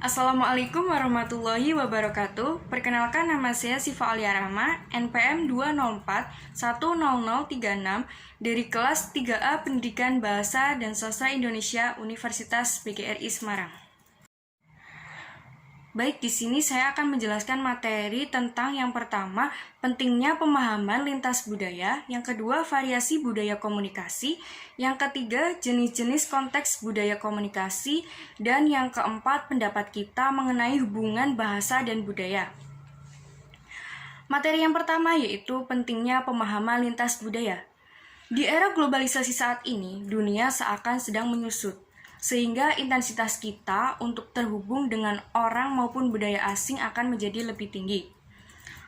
Assalamualaikum warahmatullahi wabarakatuh. Perkenalkan, nama saya Siva Alia Rahma, NPM 204-10036 dari kelas 3A Pendidikan Bahasa dan Sastra Indonesia Universitas PGRI Semarang. Baik, di sini saya akan menjelaskan materi tentang yang pertama, pentingnya pemahaman lintas budaya, yang kedua, variasi budaya komunikasi, yang ketiga, jenis-jenis konteks budaya komunikasi, dan yang keempat, pendapat kita mengenai hubungan bahasa dan budaya. Materi yang pertama yaitu pentingnya pemahaman lintas budaya. Di era globalisasi saat ini, dunia seakan sedang menyusut, sehingga intensitas kita untuk terhubung dengan orang maupun budaya asing akan menjadi lebih tinggi.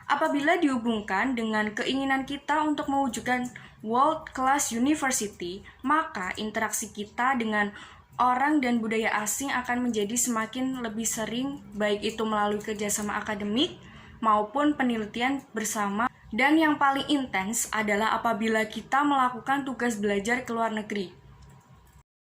Apabila dihubungkan dengan keinginan kita untuk mewujudkan world class university, maka interaksi kita dengan orang dan budaya asing akan menjadi semakin lebih sering, baik itu melalui kerjasama akademik maupun penelitian bersama, dan yang paling intens adalah apabila kita melakukan tugas belajar ke luar negeri.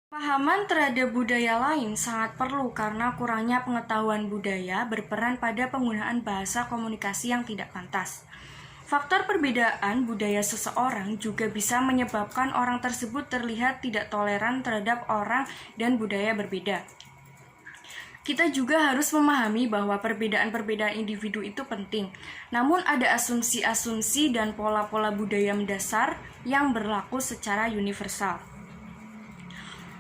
Pemahaman terhadap budaya lain sangat perlu karena kurangnya pengetahuan budaya berperan pada penggunaan bahasa komunikasi yang tidak pantas. Faktor perbedaan budaya seseorang juga bisa menyebabkan orang tersebut terlihat tidak toleran terhadap orang dan budaya berbeda. Kita juga harus memahami bahwa perbedaan-perbedaan individu itu penting, namun ada asumsi-asumsi dan pola-pola budaya mendasar yang berlaku secara universal.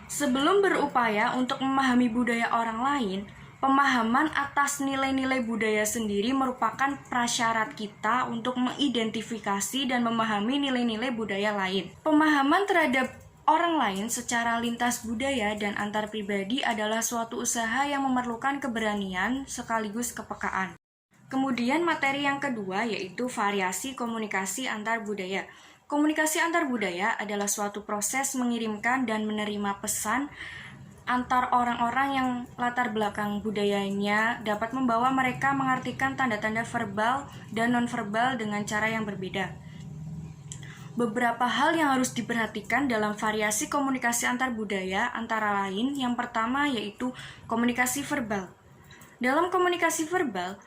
Sebelum berupaya untuk memahami budaya orang lain, pemahaman atas nilai-nilai budaya sendiri merupakan prasyarat kita untuk mengidentifikasi dan memahami nilai-nilai budaya lain. Pemahaman terhadap orang lain secara lintas budaya dan antar pribadi adalah suatu usaha yang memerlukan keberanian sekaligus kepekaan. Kemudian materi yang kedua yaitu variasi komunikasi antar budaya. Komunikasi antar budaya adalah suatu proses mengirimkan dan menerima pesan antar orang-orang yang latar belakang budayanya dapat membawa mereka mengartikan tanda-tanda verbal dan nonverbal dengan cara yang berbeda. Beberapa hal yang harus diperhatikan dalam variasi komunikasi antar budaya antara lain yang pertama yaitu komunikasi verbal. Dalam komunikasi verbal,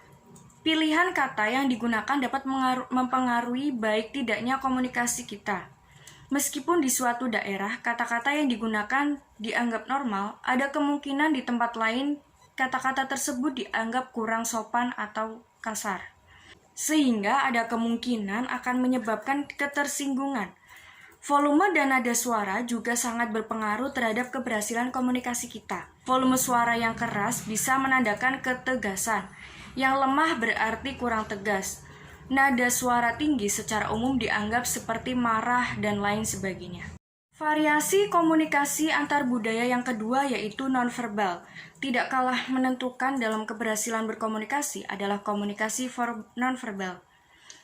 pilihan kata yang digunakan dapat mempengaruhi baik tidaknya komunikasi kita. Meskipun di suatu daerah, kata-kata yang digunakan dianggap normal, ada kemungkinan di tempat lain kata-kata tersebut dianggap kurang sopan atau kasar. Sehingga ada kemungkinan akan menyebabkan ketersinggungan. Volume dan nada suara juga sangat berpengaruh terhadap keberhasilan komunikasi kita. Volume suara yang keras bisa menandakan ketegasan, yang lemah berarti kurang tegas. Nada suara tinggi secara umum dianggap seperti marah dan lain sebagainya. Variasi komunikasi antar budaya yang kedua yaitu nonverbal. Tidak kalah menentukan dalam keberhasilan berkomunikasi adalah komunikasi nonverbal.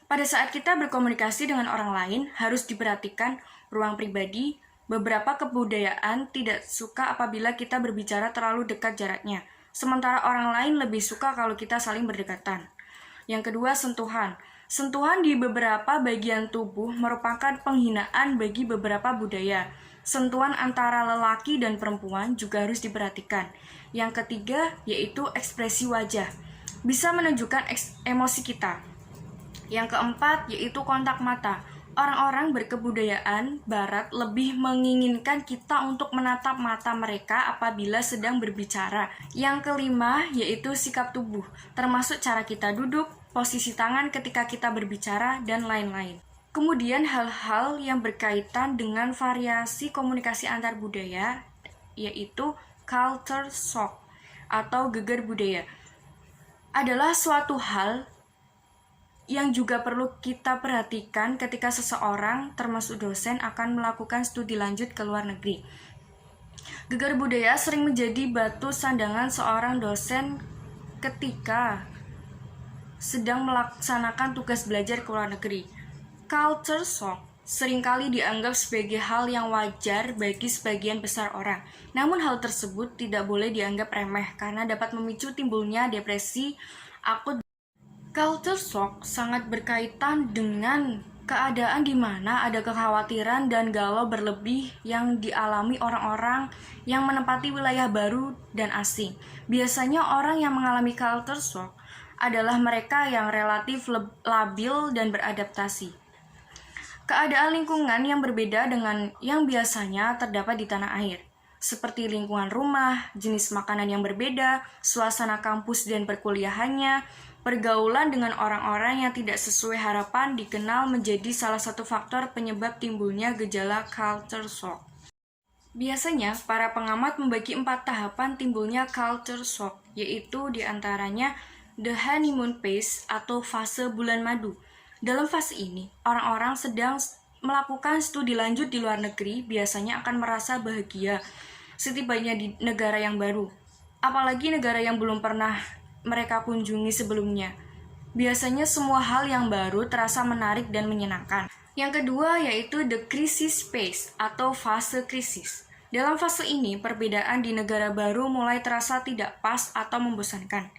Pada saat kita berkomunikasi dengan orang lain, harus diperhatikan ruang pribadi. Beberapa kebudayaan tidak suka apabila kita berbicara terlalu dekat jaraknya, sementara orang lain lebih suka kalau kita saling berdekatan. Yang kedua, sentuhan. Sentuhan di beberapa bagian tubuh merupakan penghinaan bagi beberapa budaya. Sentuhan antara lelaki dan perempuan juga harus diperhatikan. Yang ketiga, yaitu ekspresi wajah. Bisa menunjukkan emosi kita. Yang keempat, yaitu kontak mata. Orang-orang berkebudayaan barat lebih menginginkan kita untuk menatap mata mereka apabila sedang berbicara. Yang kelima, yaitu sikap tubuh, termasuk cara kita duduk, posisi tangan ketika kita berbicara, dan lain-lain. Kemudian hal-hal yang berkaitan dengan variasi komunikasi antar budaya, yaitu culture shock atau geger budaya, adalah suatu hal yang juga perlu kita perhatikan ketika seseorang, termasuk dosen, akan melakukan studi lanjut ke luar negeri. Geger budaya sering menjadi batu sandangan seorang dosen ketika sedang melaksanakan tugas belajar ke luar negeri. Culture shock seringkali dianggap sebagai hal yang wajar bagi sebagian besar orang. Namun hal tersebut tidak boleh dianggap remeh karena dapat memicu timbulnya depresi akut. Culture shock sangat berkaitan dengan keadaan di mana ada kekhawatiran dan galau berlebih yang dialami orang-orang yang menempati wilayah baru dan asing. Biasanya orang yang mengalami culture shock adalah mereka yang relatif labil dan beradaptasi. Keadaan lingkungan yang berbeda dengan yang biasanya terdapat di tanah air, seperti lingkungan rumah, jenis makanan yang berbeda, suasana kampus dan perkuliahannya, pergaulan dengan orang-orang yang tidak sesuai harapan dikenal menjadi salah satu faktor penyebab timbulnya gejala culture shock. Biasanya, para pengamat membagi 4 tahapan timbulnya culture shock, yaitu diantaranya the honeymoon phase atau fase bulan madu. Dalam fase ini, orang-orang sedang melakukan studi lanjut di luar negeri biasanya akan merasa bahagia setibanya di negara yang baru, apalagi negara yang belum pernah mereka kunjungi sebelumnya. Biasanya semua hal yang baru terasa menarik dan menyenangkan. Yang kedua yaitu the crisis phase atau fase krisis. Dalam fase ini, perbedaan di negara baru mulai terasa tidak pas atau membosankan.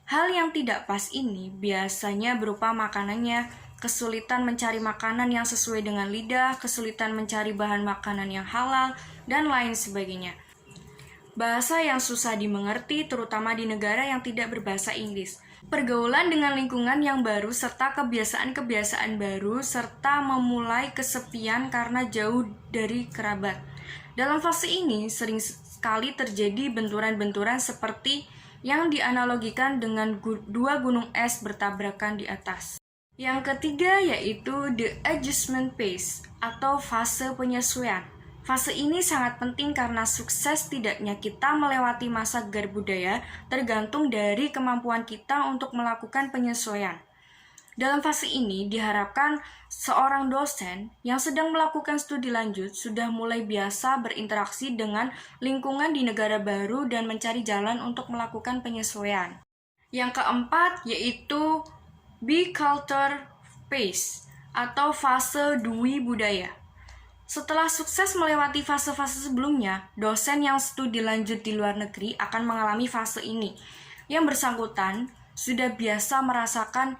Hal yang tidak pas ini biasanya berupa makanannya, kesulitan mencari makanan yang sesuai dengan lidah, kesulitan mencari bahan makanan yang halal, dan lain sebagainya. Bahasa yang susah dimengerti, terutama di negara yang tidak berbahasa Inggris. Pergaulan dengan lingkungan yang baru, serta kebiasaan-kebiasaan baru, serta memulai kesepian karena jauh dari kerabat. Dalam fase ini, sering sekali terjadi benturan-benturan seperti yang dianalogikan dengan 2 gunung es bertabrakan di atas. Yang ketiga yaitu the adjustment phase atau fase penyesuaian. Fase ini sangat penting karena sukses tidaknya kita melewati masa gegar budaya tergantung dari kemampuan kita untuk melakukan penyesuaian. Dalam fase ini diharapkan seorang dosen yang sedang melakukan studi lanjut sudah mulai biasa berinteraksi dengan lingkungan di negara baru dan mencari jalan untuk melakukan penyesuaian. Yang keempat yaitu biculture phase atau fase dwi budaya. Setelah sukses melewati fase-fase sebelumnya, dosen yang studi lanjut di luar negeri akan mengalami fase ini. Yang bersangkutan sudah biasa merasakan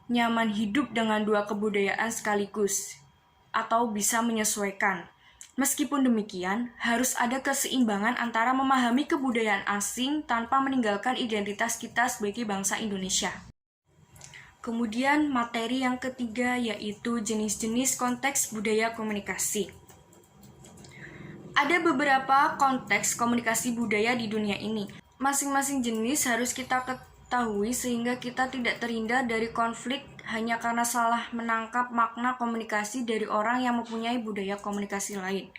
nyaman hidup dengan 2 kebudayaan sekaligus, atau bisa menyesuaikan. Meskipun demikian, harus ada keseimbangan antara memahami kebudayaan asing tanpa meninggalkan identitas kita sebagai bangsa Indonesia. Kemudian materi yang ketiga yaitu jenis-jenis konteks budaya komunikasi. Ada beberapa konteks komunikasi budaya di dunia ini. Masing-masing jenis harus kita ketahui sehingga kita tidak terhindar dari konflik hanya karena salah menangkap makna komunikasi dari orang yang mempunyai budaya komunikasi lain.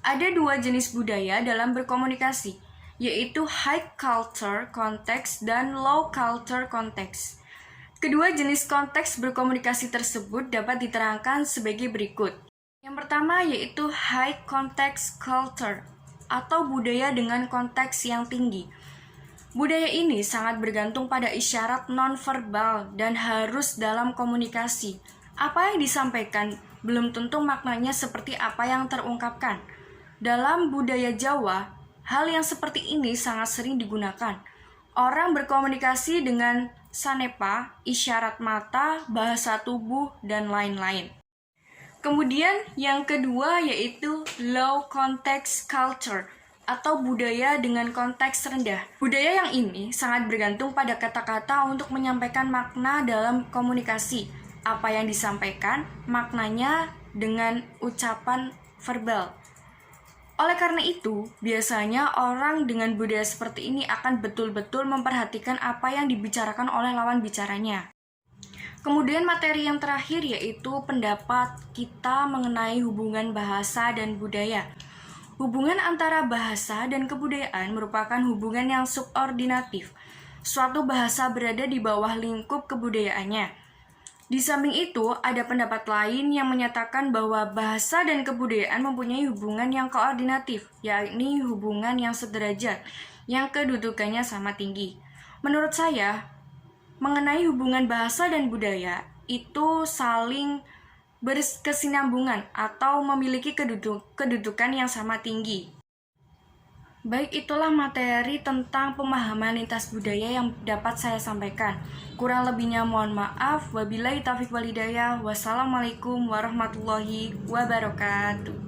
Ada 2 jenis budaya dalam berkomunikasi, yaitu high culture context dan low culture context. Kedua jenis konteks berkomunikasi tersebut dapat diterangkan sebagai berikut. Yang pertama yaitu high context culture atau budaya dengan konteks yang tinggi. Budaya ini sangat bergantung pada isyarat nonverbal dan harus dalam komunikasi. Apa yang disampaikan belum tentu maknanya seperti apa yang terungkapkan. Dalam budaya Jawa, hal yang seperti ini sangat sering digunakan. Orang berkomunikasi dengan sanepa, isyarat mata, bahasa tubuh, dan lain-lain. Kemudian yang kedua yaitu low context culture atau budaya dengan konteks rendah. Budaya yang ini sangat bergantung pada kata-kata untuk menyampaikan makna dalam komunikasi. Apa yang disampaikan, maknanya dengan ucapan verbal. Oleh karena itu, biasanya orang dengan budaya seperti ini akan betul-betul memperhatikan apa yang dibicarakan oleh lawan bicaranya. Kemudian materi yang terakhir yaitu pendapat kita mengenai hubungan bahasa dan budaya. Hubungan antara bahasa dan kebudayaan merupakan hubungan yang subordinatif. Suatu bahasa berada di bawah lingkup kebudayaannya. Di samping itu, ada pendapat lain yang menyatakan bahwa bahasa dan kebudayaan mempunyai hubungan yang koordinatif, yakni hubungan yang sederajat, yang kedudukannya sama tinggi. Menurut saya, mengenai hubungan bahasa dan budaya itu saling berkesinambungan atau memiliki kedudukan yang sama tinggi. Baik, itulah materi tentang pemahaman lintas budaya yang dapat saya sampaikan. Kurang lebihnya mohon maaf. Wabillahi taufiq walhidayah. Wassalamualaikum warahmatullahi wabarakatuh.